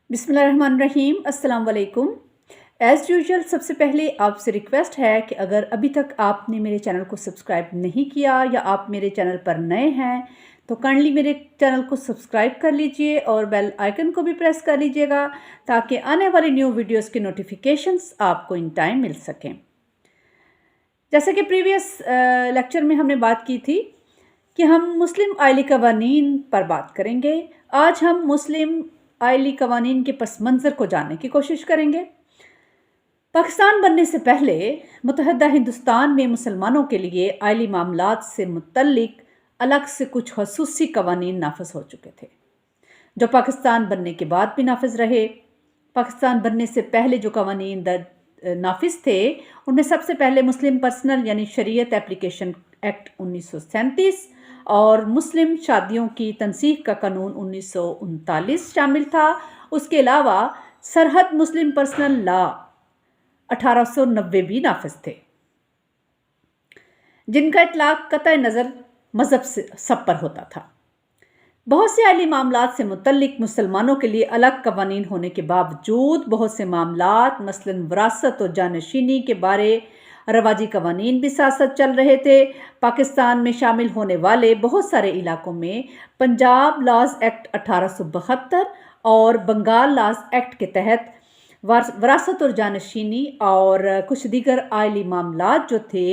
बिस्मिल्लाहिर्रहमानिर्रहीम। अस्सलाम वालेकुम। एज़ यूजुअल सबसे पहले आपसे रिक्वेस्ट है कि अगर अभी तक आपने मेरे चैनल को सब्सक्राइब नहीं किया या आप मेरे चैनल पर नए हैं तो काइंडली मेरे चैनल को सब्सक्राइब कर लीजिए और बेल आइकन को भी प्रेस कर लीजिएगा ताकि आने वाली न्यू वीडियोस के नोटिफिकेशंस आपको इन टाइम मिल सकें। जैसे कि प्रीवियस लेक्चर में हमने बात की थी कि हम मुस्लिम आइली कवानीन पर बात करेंगे। आज हम मुस्लिम आइली कवानीन के पस मंज़र को जानने की कोशिश करेंगे। पाकिस्तान बनने से पहले मुत्तहदा हिंदुस्तान में मुसलमानों के लिए आइली मामलात से मुतल्लिक अलग से कुछ खसूसी कवानीन नाफिज हो चुके थे, जो पाकिस्तान बनने के बाद भी नाफिज रहे। पाकिस्तान बनने से पहले जो कवानीन नाफिज थे उनमें सबसे पहले मुस्लिम पर्सनल यानी शरीयत एप्लीकेशन एक्ट 1937 और मुस्लिम शादियों की तनसीख का कानून 1939 शामिल था। उसके अलावा सरहद मुस्लिम पर्सनल लॉ 1890 भी नाफिज थे, जिनका इतलाक कतई नज़र मजहब से सब पर होता था। बहुत से आइली मामलात से मुतल्लिक मुसलमानों के लिए अलग कवानीन होने के बावजूद बहुत से मामलात मसलन विरासत और जानशीनी के बारे रवाजी कवानीन भी साथ साथ चल रहे थे। पाकिस्तान में शामिल होने वाले बहुत सारे इलाकों में पंजाब लॉज एक्ट 1872 और बंगाल लॉज एक्ट के तहत विरासत और जानशीनी और कुछ दीगर आइली मामलात जो थे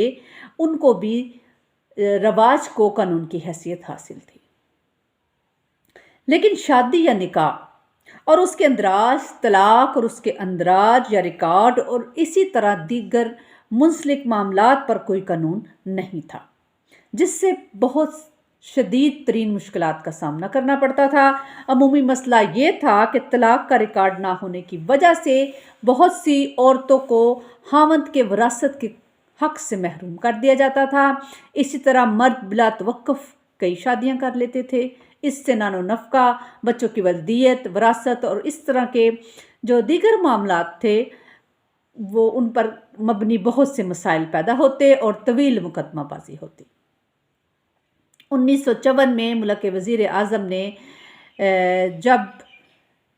उनको भी रवाज को कानून की हैसियत हासिल थी। लेकिन शादी या निकाह और उसके अंदराज, तलाक और उसके अंदराज या रिकॉर्ड और इसी तरह दीगर मुंसलिक मामलात पर कोई कानून नहीं था, जिससे बहुत शदीद तरीन मुश्किलात का सामना करना पड़ता था। अमूमी मसला ये था कि तलाक का रिकॉर्ड ना होने की वजह से बहुत सी औरतों को हावंद के विरासत के हक से महरूम कर दिया जाता था। इसी तरह मर्द बिला तवक्कुफ कई शादियां कर लेते थे। इससे नानो नफ़का, बच्चों की वल्दियत, विरासत और इस तरह के जो दीगर मामलात थे वो उन पर मबनी बहुत से मसाइल पैदा होते और तवील मुकदमाबाजी होती। 1954 में मुल्क के वज़ीर आज़म ने जब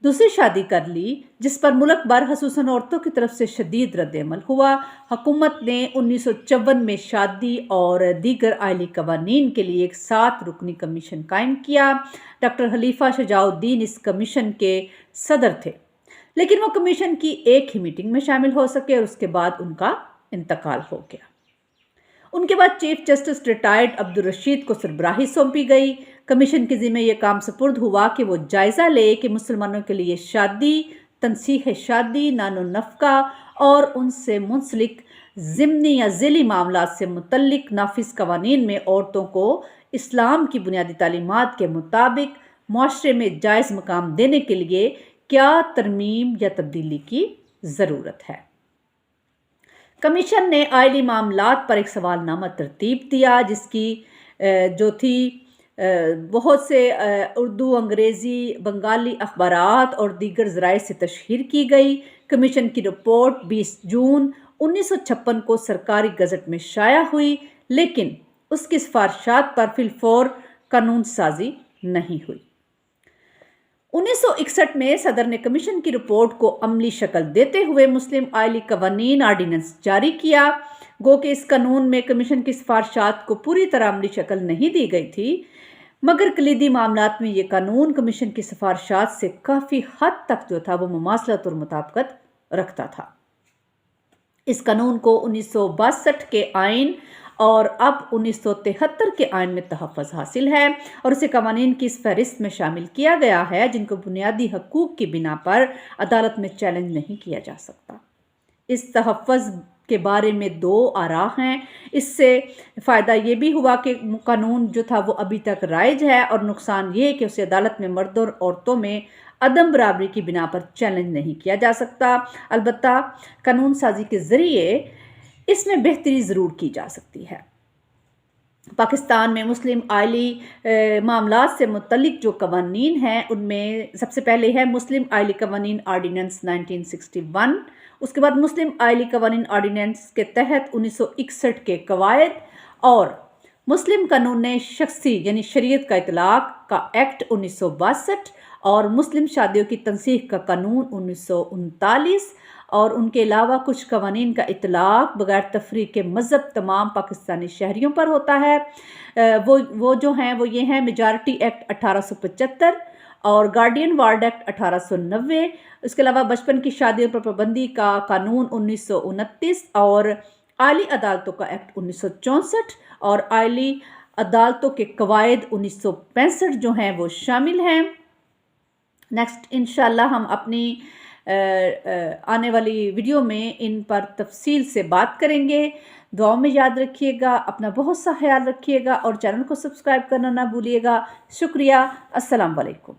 दूसरी शादी कर ली, जिस पर मुल्क भर खसूसन औरतों की तरफ से शदीद रद्द-ए-अमल हुआ, हुकूमत ने 1954 में शादी और दीगर आइली कवानीन के लिए एक 7 रुकनी कमीशन कायम किया। डॉक्टर खलीफा शुजाउद्दीन इस कमीशन के सदर थे, लेकिन वो कमीशन की एक ही मीटिंग में शामिल हो सके और उसके बाद उनका इंतकाल हो गया। उनके बाद chief justice retired Abdul Rashid को सरबराही सौंपी गई। कमीशन के ज़िम्मे यह काम सुपुर्द हुआ कि वो जायज़ा ले कि मुसलमानों के लिए शादी, तनसीह शादी, नानो नफ़का और उनसे मुंसलिक ज़िमनी या ज़िली मामलात से मुतल्लिक नाफिज कवानीन में औरतों को इस्लाम की बुनियादी तालीमात के मुताबिक मुआशरे में जायज़ मकाम देने के लिए क्या तरमीम या तब्दीली की ज़रूरत है। कमीशन ने आइली मामलात पर एक सवालनामा तरतीब दिया, जिसकी जो थी बहुत से उर्दू, अंग्रेज़ी, बंगाली अखबारात और दीगर ज़राए से तशहीर की गई। कमीशन की रिपोर्ट 20 जून 1956 को सरकारी गज़ट में शाया हुई, लेकिन उसकी सिफारिशात पर फिलफौर कानून साजी नहीं हुई। 1961 में सदर ने कमीशन की रिपोर्ट को अमली शक्ल देते हुए मुस्लिम आइली कवानीन आर्डिनेंस जारी किया। गो कि इस कानून में कमीशन की सिफारिशात को पूरी तरह अमली शक्ल नहीं दी गई थी, मगर कलीदी मामलात में ये कानून कमीशन की सिफारिशात से काफ़ी हद तक जो था वो मुमासलत और मुताबिकत रखता था। इस कानून को 1962 के आइन और अब 1973 के आइन में तहफ़्फ़ुज़ हासिल है और इसे कवानीन की इस फहरिस्त में शामिल किया गया है जिनको बुनियादी हकूक़ की बिना पर अदालत में चैलेंज नहीं किया जा सकता। इस तहफ़्फ़ुज़ के बारे में 2 आरा हैं। इससे फ़ायदा ये भी हुआ कि कानून जो था वो अभी तक राइज है, और नुकसान ये है कि उसे अदालत में मर्दों और औरतों में अदम बराबरी की बिना पर चैलेंज नहीं किया जा सकता। अलबत्ता कानून साजी के ज़रिए इसमें बेहतरी ज़रूर की जा सकती है। पाकिस्तान में मुस्लिम आइली मामलात से मुतल्लिक जो कवानीन हैं उनमें सबसे पहले है मुस्लिम आइली कवानीन आर्डिनेंस 1961। उसके बाद मुस्लिम आइली कवानीन आर्डिनेंस के तहत 1961 के कवायद और मुस्लिम कानून शख्सी यानी शरीयत का इतलाक का एक्ट 1962 اور مسلم شادیوں کی تنسیخ کا قانون 1939 اور ان کے علاوہ کچھ قوانین کا اطلاق بغیر تفریق مذہب تمام پاکستانی شہریوں پر ہوتا ہے۔ وہ جو ہیں وہ یہ ہیں: میجارٹی ایکٹ 1875 اور گارڈین وارڈ ایکٹ 1890، اس کے علاوہ بچپن کی شادیوں پر پابندی کا قانون 1929 اور اعلی عدالتوں کا ایکٹ 1964 اور اعلی عدالتوں کے قواعد 1965 جو ہیں وہ شامل ہیں۔ نیکسٹ انشاءاللہ ہم اپنی آنے والی ویڈیو میں ان پر تفصیل سے بات کریں گے۔ دعاؤں میں یاد رکھیے گا، اپنا بہت سا خیال رکھیے گا اور چینل کو سبسکرائب کرنا نہ بھولیے گا۔ شکریہ، السلام علیکم۔